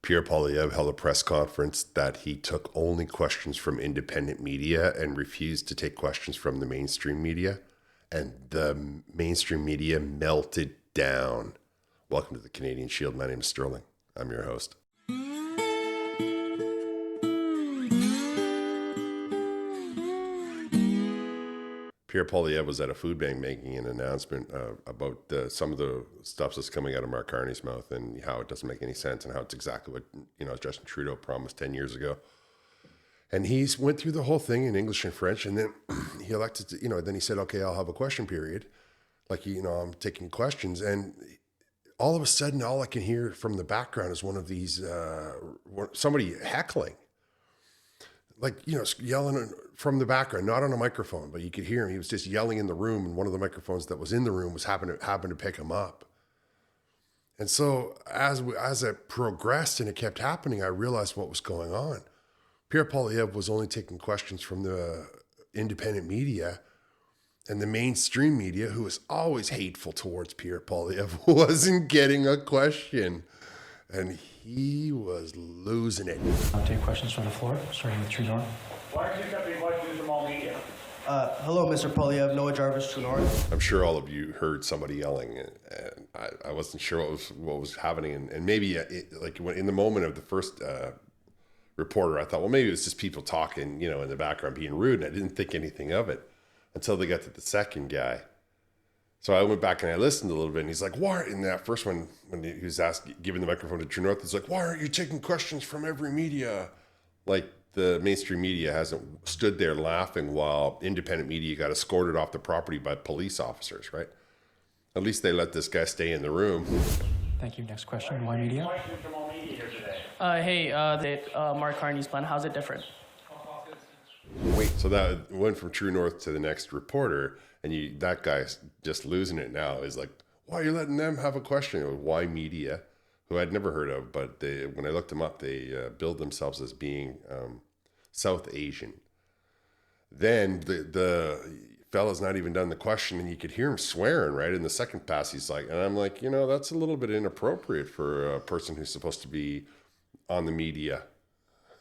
Pierre Poilievre held a press conference that he took only questions from independent media and refused to take questions from the mainstream media. And the mainstream media melted down. Welcome to the Canadian Shield. My name is Sterling. I'm your host. Pierre Poilievre was at a food bank making an announcement about some of the stuff that's coming out of Mark Carney's mouth and how it doesn't make any sense and how it's exactly what Justin Trudeau promised 10 years ago. And he went through the whole thing in English and French, and then he elected to, then he said, okay, I'll have a question period. Like, I'm taking questions. And all of a sudden, all I can hear from the background is one of these, somebody heckling. Like, yelling from the background, not on a microphone, but you could hear him. He was just yelling in the room, and one of the microphones that was in the room was happened to pick him up. And so as it progressed and it kept happening, I realized what was going on. Pierre Poilievre was only taking questions from the independent media, and the mainstream media, who is always hateful towards Pierre Poilievre, wasn't getting a question. And he was losing it. I'll take questions from the floor, starting with True North. Why aren't you accepting questions from all media? Hello, Mr. Poilievre, Noah Jarvis, True North. I'm sure all of you heard somebody yelling, and I wasn't sure what was happening. And maybe in the moment of the first reporter, I thought, well, maybe it was just people talking, in the background being rude, and I didn't think anything of it until they got to the second guy. So I went back and I listened a little bit, and he's like, why? In that first one, when he was giving the microphone to True North, he's like, why aren't you taking questions from every media? Like, the mainstream media hasn't stood there laughing while independent media got escorted off the property by police officers, right? At least they let this guy stay in the room. Thank you. Next question, Why Media? Questions from all media here today. Mark Carney's plan, how's it different? Wait, so that went from True North to the next reporter, and that guy's just losing it now. Is like, why are you letting them have a question? It was Why Media, who I'd never heard of, but when I looked them up, they billed themselves as being South Asian. Then the fella's not even done the question, and you could hear him swearing right in the second pass. He's like, and I'm like, that's a little bit inappropriate for a person who's supposed to be on the media.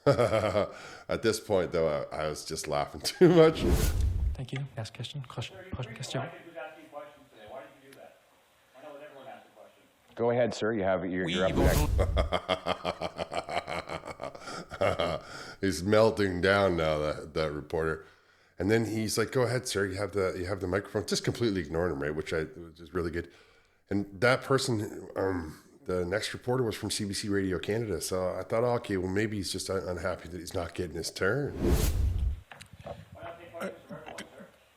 At this point, though, I was just laughing too much. Thank you. Next question. Question. Who's asking questions today? Why did you do that? I know that everyone asked a question. Go ahead, sir. You have you're up next. He's melting down now, that reporter. And then he's like, go ahead, sir. You have the microphone. Just completely ignoring him, right? Which is really good. And that person, the next reporter was from CBC Radio Canada. So I thought, okay, well, maybe he's just unhappy that he's not getting his turn.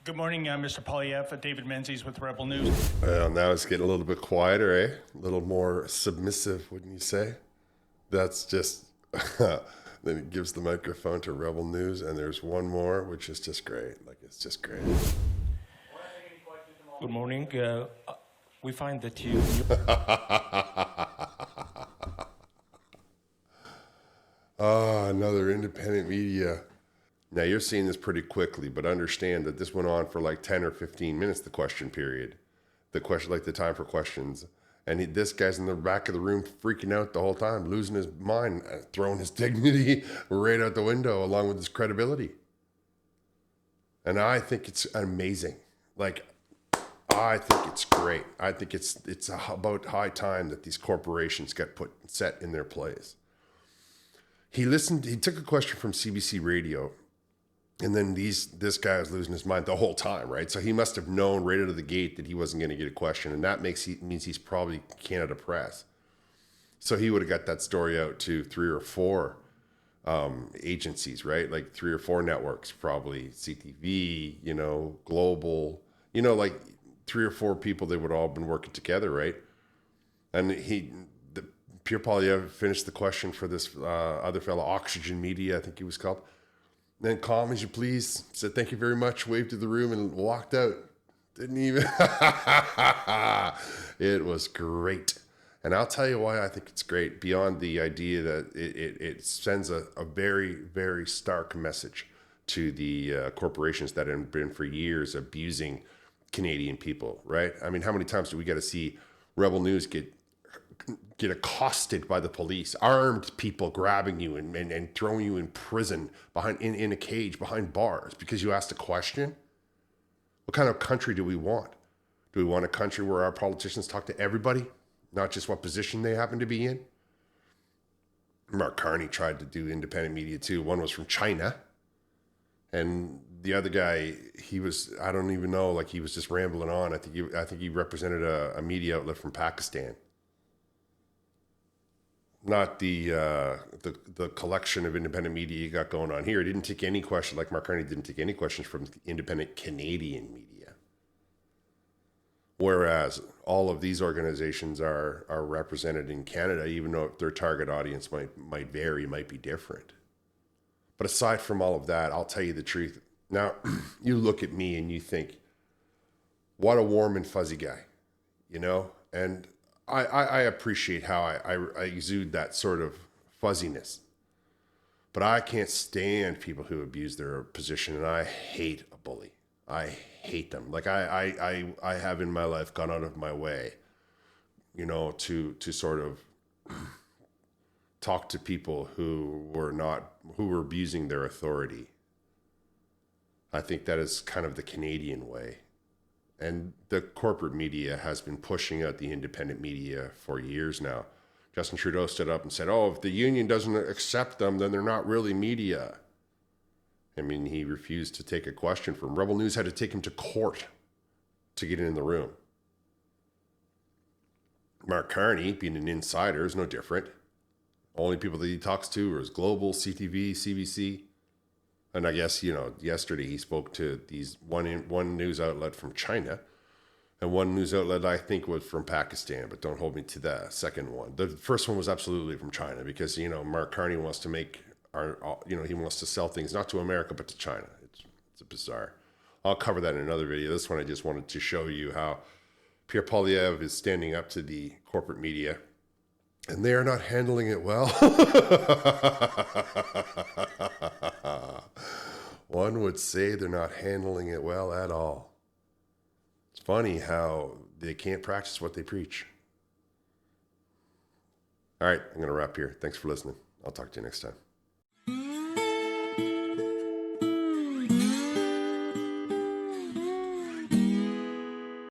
Good morning, Mr. Poilievre. David Menzies with Rebel News. Well, now it's getting a little bit quieter, eh? A little more submissive, wouldn't you say? That's just... Then he gives the microphone to Rebel News, and there's one more, which is just great. Like, it's just great. Good morning. We find that you... Another independent media. Now, you're seeing this pretty quickly, but understand that this went on for like 10 or 15 minutes, the question period. The time for questions. And this guy's in the back of the room freaking out the whole time, losing his mind, throwing his dignity right out the window along with his credibility. And I think it's amazing. Like, I think it's great. I think it's about high time that these corporations get set in their place. He took a question from CBC Radio, and then this guy was losing his mind the whole time, right? So he must have known right out of the gate that he wasn't going to get a question, and that means he's probably Canada Press. So he would have got that story out to 3 or 4 agencies, right? Like 3 or 4 networks, probably CTV, Global, like 3 or 4 people. They would all been working together, right? And Pierre Poilievre finished the question for this other fellow, Oxygen Media, I think he was called. Then calm as you please, said thank you very much, waved to the room, and walked out. Didn't even... It was great. And I'll tell you why I think it's great, beyond the idea that it sends a very, very stark message to the corporations that have been for years abusing Canadian people, right? I mean, how many times do we get to see Rebel News get get accosted by the police, armed people grabbing you and throwing you in prison in a cage behind bars because you asked a question? What kind of country do we want? Do we want a country where our politicians talk to everybody, not just what position they happen to be in? Mark Carney tried to do independent media too. One was from China. And the other guy, I don't even know, like he was just rambling on. I think he represented a media outlet from Pakistan. Not the collection of independent media you got going on here. He didn't take any questions, like Mark Carney didn't take any questions from independent Canadian media. Whereas all of these organizations are represented in Canada, even though their target audience might vary, might be different. But aside from all of that, I'll tell you the truth. Now, you look at me and you think, what a warm and fuzzy guy, you know? And I appreciate how I exude that sort of fuzziness. But I can't stand people who abuse their position, and I hate a bully. I hate them. Like I have in my life gone out of my way, you know, to sort of talk to people who were abusing their authority. I think that is kind of the Canadian way. And the corporate media has been pushing out the independent media for years now. Justin Trudeau stood up and said, oh, if the union doesn't accept them, then they're not really media. I mean, he refused to take a question from Rebel News, had to take him to court to get in the room. Mark Carney, being an insider, is no different. Only people that he talks to are Global, CTV, CBC. And I guess, you know, yesterday he spoke to these one news outlet from China and one news outlet I think was from Pakistan, but don't hold me to the second one. The first one was absolutely from China because, you know, Mark Carney wants to he wants to sell things not to America, but to China. It's bizarre. I'll cover that in another video. This one I just wanted to show you how Pierre Poilievre is standing up to the corporate media and they are not handling it well. One would say they're not handling it well at all. It's funny how they can't practice what they preach. All right, I'm going to wrap here. Thanks for listening. I'll talk to you next time.